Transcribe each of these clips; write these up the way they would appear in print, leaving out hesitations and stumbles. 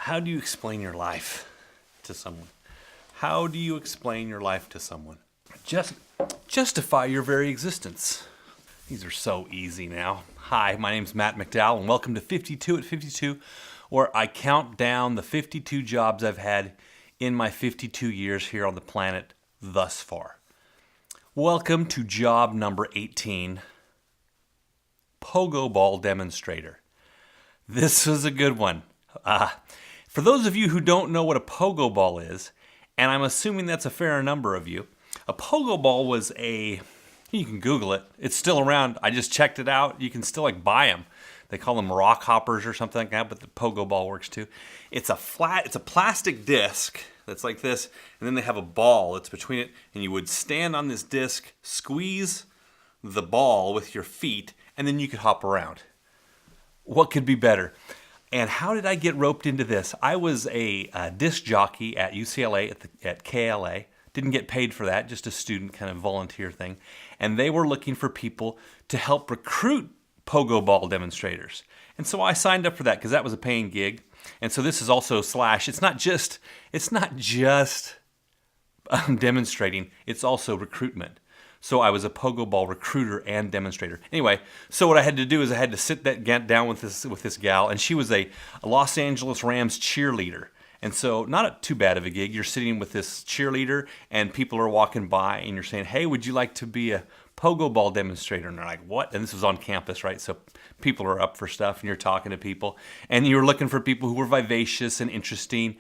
How do you explain your life to someone? How do you explain your life to someone? Just justify your very existence. These are so easy now. Hi, my name's Matt McDowell, and welcome to 52 at 52, where I count down the 52 jobs I've had in my 52 years here on the planet thus far. Welcome to job number 18, Pogo ball demonstrator. This was a good one. For those of you who don't know what a pogo ball is, and I'm assuming that's a fair number of you, a pogo ball was you can Google it. It's still around. I just checked it out. You can still buy them. They call them rock hoppers or something like that, but the pogo ball works too. It's a plastic disc that's like this, and then they have a ball that's between it, and you would stand on this disc, squeeze the ball with your feet, and then you could hop around. What could be better? And how did I get roped into this? I was a disc jockey at UCLA at KLA. Didn't get paid for that, just a student kind of volunteer thing. And they were looking for people to help recruit pogo ball demonstrators. And so I signed up for that because that was a paying gig. And so this is also it's not just demonstrating, it's also recruitment. So I was a pogo ball recruiter and demonstrator. Anyway, so what I had to do is I had to sit down with this gal, and she was a Los Angeles Rams cheerleader. And so not too bad of a gig. You're sitting with this cheerleader, and people are walking by, and you're saying, "Hey, would you like to be a pogo ball demonstrator?" And they're like, "What?" And this was on campus, right? So people are up for stuff, and you're talking to people, and you were looking for people who were vivacious and interesting.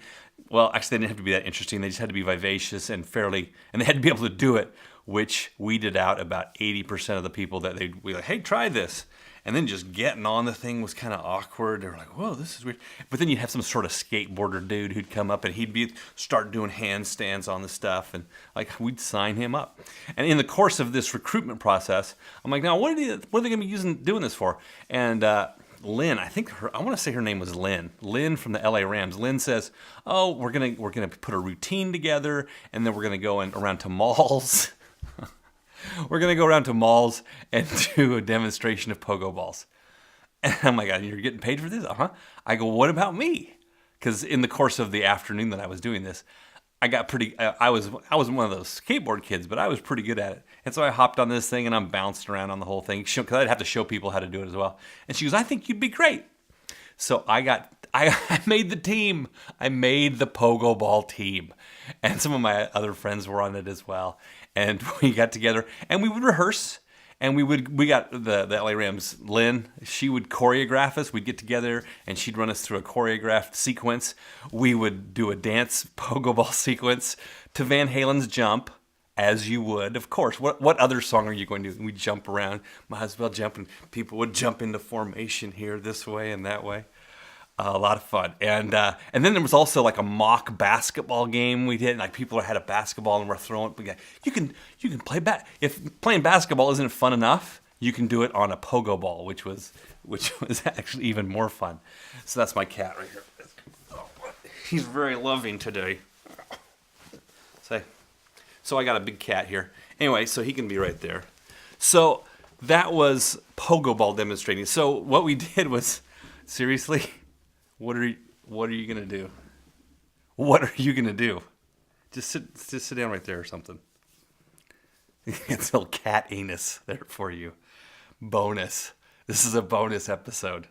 Well, actually, they didn't have to be that interesting. They just had to be vivacious and and they had to be able to do it, which weeded out about 80% of the people that we like, "Hey, try this." And then just getting on the thing was kind of awkward. They were like, "Whoa, this is weird." But then you'd have some sort of skateboarder dude who'd come up and start doing handstands on the stuff, and we'd sign him up. And in the course of this recruitment process, I'm like, "Now, what are they going to be doing this for?" And Lynn, I want to say her name was Lynn. Lynn from the LA Rams. Lynn says, "Oh, we're gonna put a routine together, and then we're gonna go around to malls." We're going to go around to malls and do a demonstration of pogo balls. And I'm like, "You're getting paid for this?" Uh-huh. I go, "What about me?" Because in the course of the afternoon that I was doing this, I got I was one of those skateboard kids, but I was pretty good at it. And so I hopped on this thing and I'm bouncing around on the whole thing because I'd have to show people how to do it as well. And she goes, "I think you'd be great." So I made the team. I made the pogo ball team. And some of my other friends were on it as well. And we got together and we would rehearse. And we got the LA Rams, Lynn, she would choreograph us. We'd get together and she'd run us through a choreographed sequence. We would do a dance pogo ball sequence to Van Halen's Jump, as you would. Of course, what other song are you going to do? We'd jump around. Might as well jump, and people would jump into formation here this way and that way. A lot of fun. And then there was also a mock basketball game we did. People had a basketball and we're throwing. You can play if playing basketball isn't fun enough, you can do it on a pogo ball, which was actually even more fun. So that's my cat right here. He's very loving today. So I got a big cat here. Anyway, so he can be right there. So that was pogo ball demonstrating. So what we did was, seriously, what are you gonna do? What are you gonna do? Just sit down right there or something. It's a little cat anus there for you. Bonus. This is a bonus episode.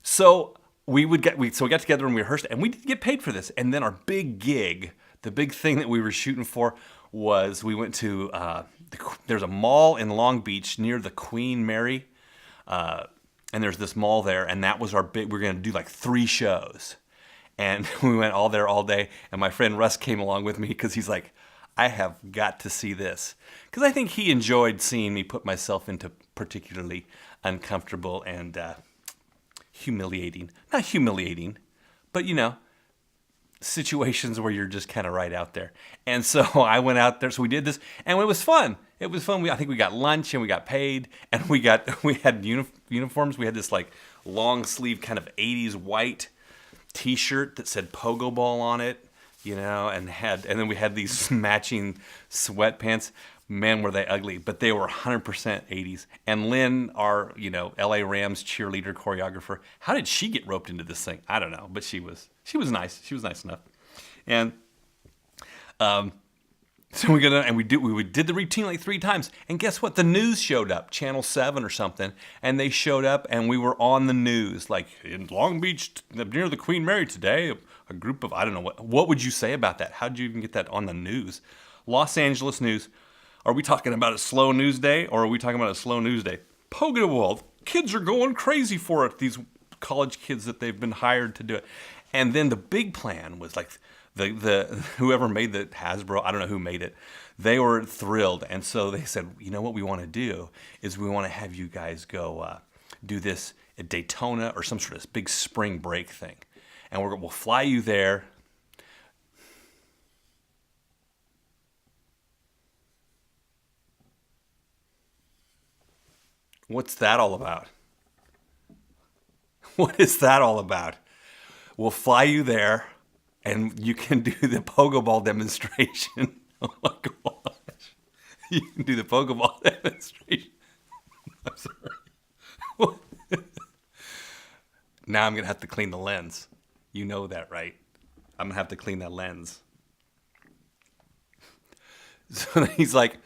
So we got together and we rehearsed, and we did get paid for this. And then our big gig, the big thing that we were shooting for, was we went to there's a mall in Long Beach near the Queen Mary. And there's this mall there, and that was our big. We were going to do 3 shows, and we went all there all day. And my friend Russ came along with me because he's like, "I have got to see this," because I think he enjoyed seeing me put myself into particularly uncomfortable and humiliating. Not humiliating, but situations where you're just kind of right out there. And so I went out there. So we did this, and it was fun. It was fun. I think we got lunch and we got paid, and we had uniforms. We had this long sleeve kind of 80s white T-shirt that said Pogo Ball on it, and then we had these matching sweatpants. Man, were they ugly, but they were 100% 80s. And Lynn, our, LA Rams cheerleader choreographer, how did she get roped into this thing? I don't know, but she was nice. She was nice enough. And so we did the routine like 3 times. And guess what? The news showed up, Channel 7 or something, and they showed up and we were on the news, like in Long Beach near the Queen Mary today, a group of, I don't know, what would you say about that? How did you even get that on the news? Los Angeles news. Are we talking about a slow news day, or are we talking about a slow news day? Pogo ball. Kids are going crazy for it. These college kids that they've been hired to do it. And then the big plan was like the whoever made the Hasbro, I don't know who made it. They were thrilled, and so they said, you know what we want to do is we want to have you guys go do this at Daytona or some sort of big spring break thing, and we'll fly you there. What's that all about? What is that all about? We'll fly you there, and you can do the Pogo ball demonstration. Oh my gosh. You can do the Pogo ball demonstration. I'm sorry. Now I'm going to have to clean the lens. You know that, right? I'm going to have to clean that lens. So he's like,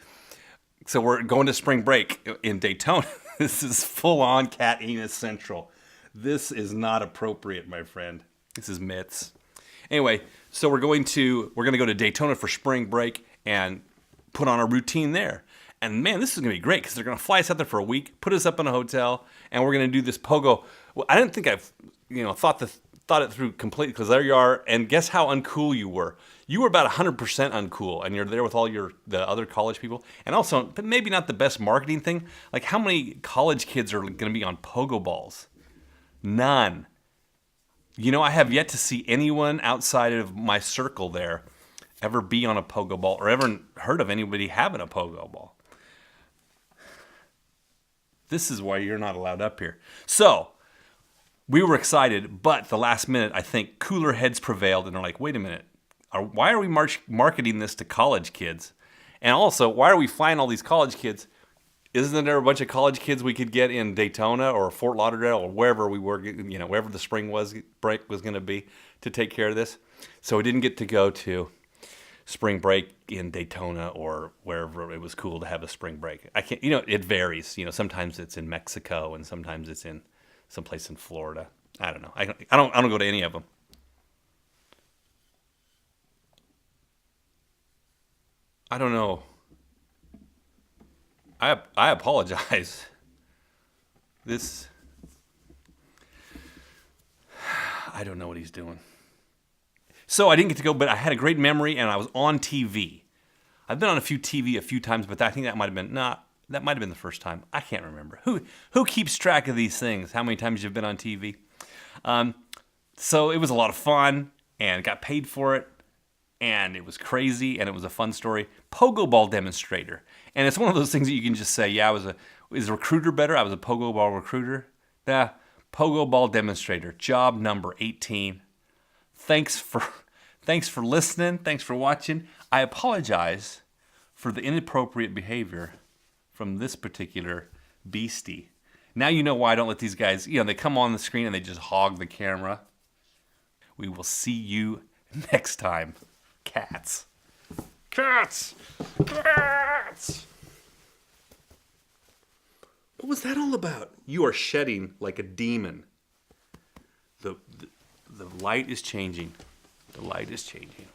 so we're going to spring break in Daytona. This is full-on cat anus central. This is not appropriate, my friend. This is myths. Anyway, so we're going to go to Daytona for spring break and put on a routine there. And man, this is going to be great because they're going to fly us out there for a week, put us up in a hotel, and we're going to do this pogo. Well, I didn't think I've thought it through completely, because there you are. And guess how uncool you were? You were about 100% uncool, and you're there with all the other college people. And also, but maybe not the best marketing thing. Like, how many college kids are going to be on pogo balls? None. I have yet to see anyone outside of my circle there ever be on a pogo ball, or ever heard of anybody having a pogo ball. This is why you're not allowed up here. So, we were excited, but the last minute, I think cooler heads prevailed, and they're like, wait a minute. Why are we marketing this to college kids? And also, why are we flying all these college kids? Isn't there a bunch of college kids we could get in Daytona or Fort Lauderdale or wherever we were, wherever the spring break was going to be to take care of this? So we didn't get to go to spring break in Daytona or wherever it was cool to have a spring break. I can't, it varies. Sometimes it's in Mexico and sometimes it's in someplace in Florida. I don't know. I don't go to any of them. I don't know. I apologize. I don't know what he's doing. So I didn't get to go, but I had a great memory, and I was on TV. I've been on TV a few times, but I think that might have been the first time. I can't remember. Who keeps track of these things? How many times you've been on TV? So it was a lot of fun, and got paid for it. And it was crazy, and it was a fun story. Pogo ball demonstrator. And it's one of those things that you can just say, yeah, is a recruiter better? I was a pogo ball recruiter. Yeah, pogo ball demonstrator, job number 18. Thanks for listening. Thanks for watching. I apologize for the inappropriate behavior from this particular beastie. Now you know why I don't let these guys, they come on the screen and they just hog the camera. We will see you next time. Cats. Cats! Cats! What was that all about? You are shedding like a demon. The light is changing. The light is changing.